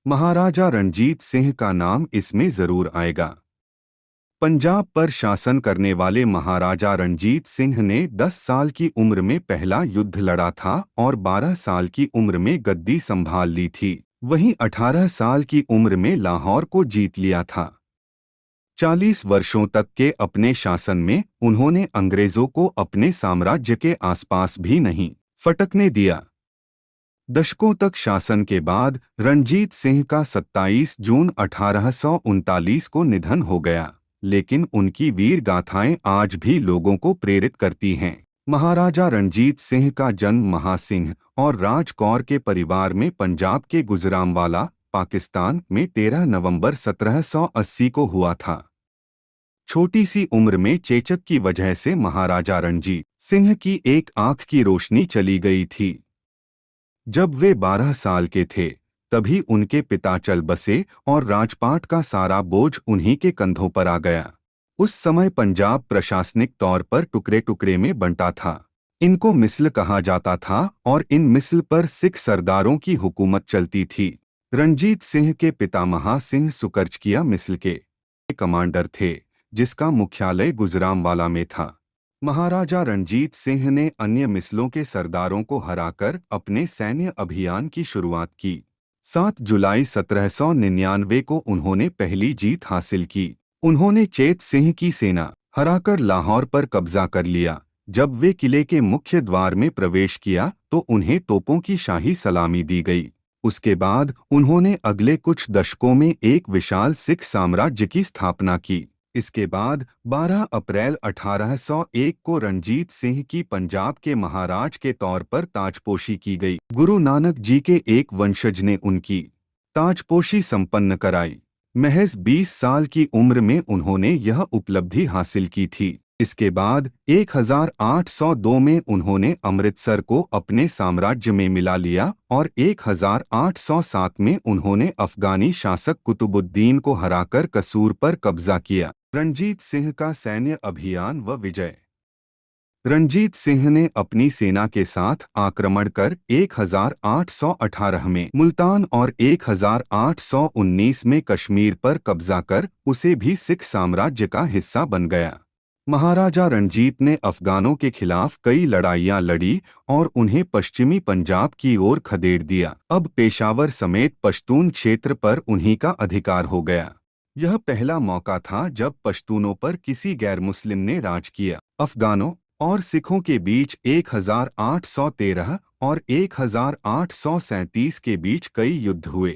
महाराजा रणजीत सिंह का नाम इसमें जरूर आएगा। पंजाब पर शासन करने वाले महाराजा रणजीत सिंह ने 10 साल की उम्र में पहला युद्ध लड़ा था और 12 साल की उम्र में गद्दी संभाल ली थी। वहीं 18 साल की उम्र में लाहौर को जीत लिया था। 40 वर्षों तक के अपने शासन में उन्होंने अंग्रेजों को अपने साम्राज्य के आसपास भी नहीं फटकने दिया। दशकों तक शासन के बाद रणजीत सिंह का 27 जून 1839 को निधन हो गया, लेकिन उनकी वीर गाथाएं आज भी लोगों को प्रेरित करती हैं। महाराजा रणजीत सिंह का जन्म महासिंह और राज कौर के परिवार में पंजाब के गुजरांवाला, पाकिस्तान में 13 नवंबर 1780 को हुआ था। छोटी सी उम्र में चेचक की वजह से महाराजा रणजीत सिंह की एक आंख की रोशनी चली गई थी। जब वे 12 साल के थे तभी उनके पिता चल बसे और राजपाट का सारा बोझ उन्हीं के कंधों पर आ गया। उस समय पंजाब प्रशासनिक तौर पर टुकड़े टुकड़े में बंटा था। इनको मिस्ल कहा जाता था और इन मिस्ल पर सिख सरदारों की हुकूमत चलती थी। रणजीत सिंह के पिता महासिंह सुकरजकिया मिस्ल के कमांडर थे, जिसका मुख्यालय गुजरांवाला में था। महाराजा रणजीत सिंह ने अन्य मिसलों के सरदारों को हराकर अपने सैन्य अभियान की शुरुआत की। 7 जुलाई 1799 को उन्होंने पहली जीत हासिल की। उन्होंने चेत सिंह की सेना हराकर लाहौर पर कब्जा कर लिया। जब वे किले के मुख्य द्वार में प्रवेश किया तो उन्हें तोपों की शाही सलामी दी गई। उसके बाद उन्होंने अगले कुछ दशकों में एक विशाल सिख साम्राज्य की स्थापना की। इसके बाद 12 अप्रैल 1801 को रणजीत सिंह की पंजाब के महाराज के तौर पर ताजपोशी की गई। गुरु नानक जी के एक वंशज ने उनकी ताजपोशी संपन्न कराई। महज 20 साल की उम्र में उन्होंने यह उपलब्धि हासिल की थी। इसके बाद 1802 में उन्होंने अमृतसर को अपने साम्राज्य में मिला लिया और 1807 में उन्होंने अफगानी शासक कुतुबुद्दीन को हराकर कसूर पर कब्जा किया। रणजीत सिंह का सैन्य अभियान व विजय। रणजीत सिंह ने अपनी सेना के साथ आक्रमण कर 1818 में मुल्तान और 1819 में कश्मीर पर कब्जा कर उसे भी सिख साम्राज्य का हिस्सा बन गया। महाराजा रणजीत ने अफगानों के खिलाफ कई लड़ाइयां लड़ी और उन्हें पश्चिमी पंजाब की ओर खदेड़ दिया। अब पेशावर समेत पश्तून क्षेत्र पर उन्हीं का अधिकार हो गया। यह पहला मौका था जब पश्तूनों पर किसी गैर मुस्लिम ने राज किया। अफगानों और सिखों के बीच 1813 और 1837 के बीच कई युद्ध हुए।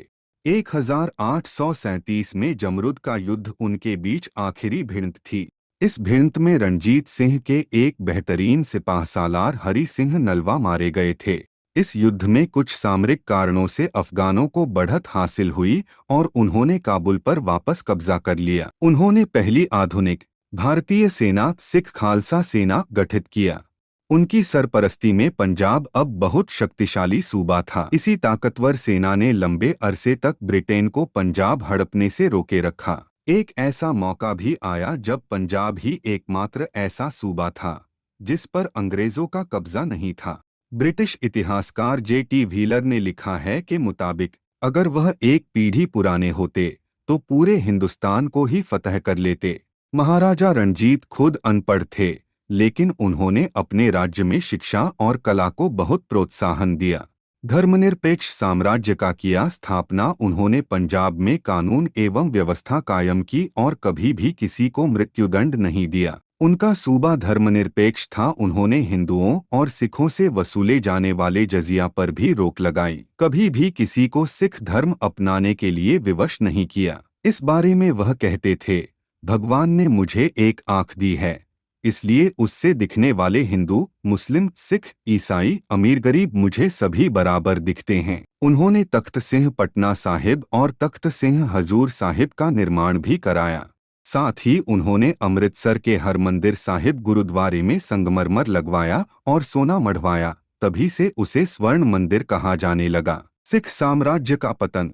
1837 में जमरुद का युद्ध उनके बीच आखिरी भिड़ंत थी। इस भिड़ंत में रणजीत सिंह के एक बेहतरीन सिपाहसालार हरि सिंह नलवा मारे गए थे। इस युद्ध में कुछ सामरिक कारणों से अफगानों को बढ़त हासिल हुई और उन्होंने काबुल पर वापस कब्जा कर लिया। उन्होंने पहली आधुनिक भारतीय सेना सिख खालसा सेना गठित किया। उनकी सरपरस्ती में पंजाब अब बहुत शक्तिशाली सूबा था। इसी ताकतवर सेना ने लंबे अरसे तक ब्रिटेन को पंजाब हड़पने से रोके रखा। एक ऐसा मौका भी आया जब पंजाब ही एकमात्र ऐसा सूबा था जिस पर अंग्रेजों का कब्जा नहीं था। ब्रिटिश इतिहासकार J.T. व्हीलर ने लिखा है कि मुताबिक अगर वह एक पीढ़ी पुराने होते तो पूरे हिंदुस्तान को ही फतह कर लेते। महाराजा रणजीत खुद अनपढ़ थे, लेकिन उन्होंने अपने राज्य में शिक्षा और कला को बहुत प्रोत्साहन दिया। धर्मनिरपेक्ष साम्राज्य का किया स्थापना। उन्होंने पंजाब में कानून एवं व्यवस्था कायम की और कभी भी किसी को मृत्युदंड नहीं दिया। उनका सूबा धर्मनिरपेक्ष था। उन्होंने हिंदुओं और सिखों से वसूले जाने वाले जजिया पर भी रोक लगाई। कभी भी किसी को सिख धर्म अपनाने के लिए विवश नहीं किया। इस बारे में वह कहते थे, भगवान ने मुझे एक आँख दी है, इसलिए उससे दिखने वाले हिंदू, मुस्लिम, सिख, ईसाई, अमीर गरीब मुझे सभी बराबर दिखते हैं। उन्होंने तख्त सिंह पटना साहिब और तख्त सिंह हजूर साहिब का निर्माण भी कराया। साथ ही उन्होंने अमृतसर के हरमंदिर साहिब गुरुद्वारे में संगमरमर लगवाया और सोना मढ़वाया। तभी से उसे स्वर्ण मंदिर कहा जाने लगा। सिख साम्राज्य का पतन।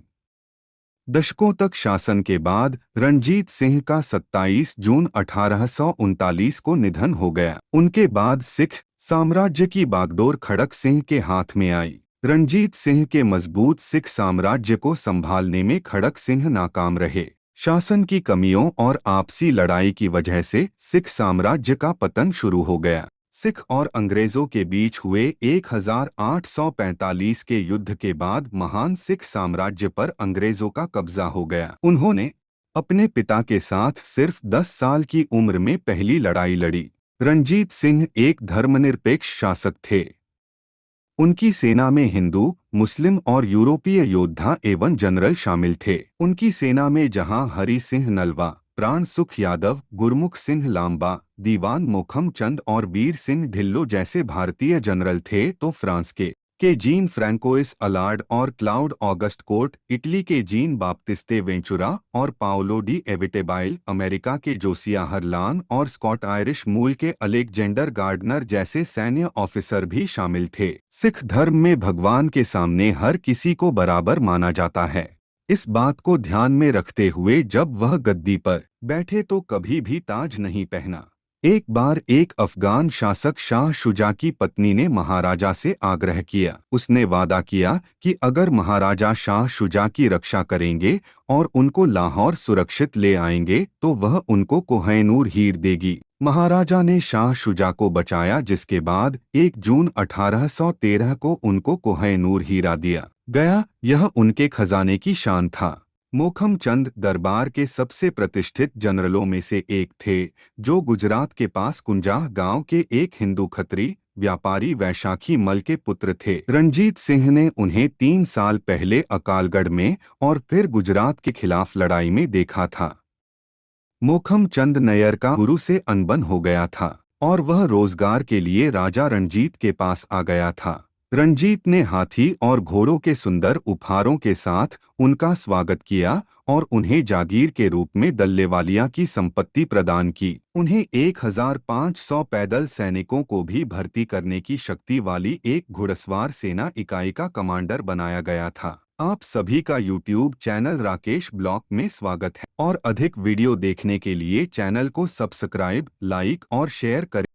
दशकों तक शासन के बाद रणजीत सिंह का 27 जून 1839 को निधन हो गया। उनके बाद सिख साम्राज्य की बागडोर खड़क सिंह के हाथ में आई। रणजीत सिंह के मजबूत सिख साम्राज्य को संभालने में खड़क सिंह नाकाम रहे। शासन की कमियों और आपसी लड़ाई की वजह से सिख साम्राज्य का पतन शुरू हो गया। सिख और अंग्रेजों के बीच हुए 1845 के युद्ध के बाद महान सिख साम्राज्य पर अंग्रेजों का कब्जा हो गया। उन्होंने अपने पिता के साथ सिर्फ 10 साल की उम्र में पहली लड़ाई लड़ी। रणजीत सिंह एक धर्मनिरपेक्ष शासक थे। उनकी सेना में हिंदू, मुस्लिम और यूरोपीय योद्धा एवं जनरल शामिल थे। उनकी सेना में जहां हरि सिंह नलवा, प्राण सुख यादव, गुरमुख सिंह लांबा, दीवान मोखम चंद और वीर सिंह ढिल्लो जैसे भारतीय जनरल थे, तो फ्रांस के जीन फ्रैंकोइस अलार्ड और क्लाउड ऑगस्ट कोर्ट, इटली के जीन बाप्तिस्ते वेंचुरा और पाओलो डी एविटेबाइल, अमेरिका के जोसिया हरलान और स्कॉट आयरिश मूल के अलेक्जेंडर गार्डनर जैसे सैन्य ऑफिसर भी शामिल थे। सिख धर्म में भगवान के सामने हर किसी को बराबर माना जाता है। इस बात को ध्यान में रखते हुए जब वह गद्दी पर बैठे तो कभी भी ताज नहीं पहना। एक बार एक अफगान शासक शाह शुजा की पत्नी ने महाराजा से आग्रह किया। उसने वादा किया कि अगर महाराजा शाह शुजा की रक्षा करेंगे और उनको लाहौर सुरक्षित ले आएंगे तो वह उनको कोहैनूर हीर देगी। महाराजा ने शाह शुजा को बचाया, जिसके बाद 1 जून 1813 को उनको कोहैनूर हीरा दिया गया। यह उनके खजाने की शान था। मोखम चंद दरबार के सबसे प्रतिष्ठित जनरलों में से एक थे, जो गुजरात के पास कुंजाह गांव के एक हिंदू खत्री व्यापारी वैशाखी मल के पुत्र थे। रणजीत सिंह ने उन्हें 3 साल पहले अकालगढ़ में और फिर गुजरात के खिलाफ लड़ाई में देखा था। मोखम चंद नैयर का गुरु से अनबन हो गया था और वह रोजगार के लिए राजा रणजीत के पास आ गया था। रणजीत ने हाथी और घोड़ों के सुंदर उपहारों के साथ उनका स्वागत किया और उन्हें जागीर के रूप में दल्लेवालिया की संपत्ति प्रदान की। उन्हें 1500 पैदल सैनिकों को भी भर्ती करने की शक्ति वाली एक घुड़सवार सेना इकाई का कमांडर बनाया गया था। आप सभी का YouTube चैनल राकेश ब्लॉग में स्वागत है और अधिक वीडियो देखने के लिए चैनल को सब्सक्राइब, लाइक और शेयर करें।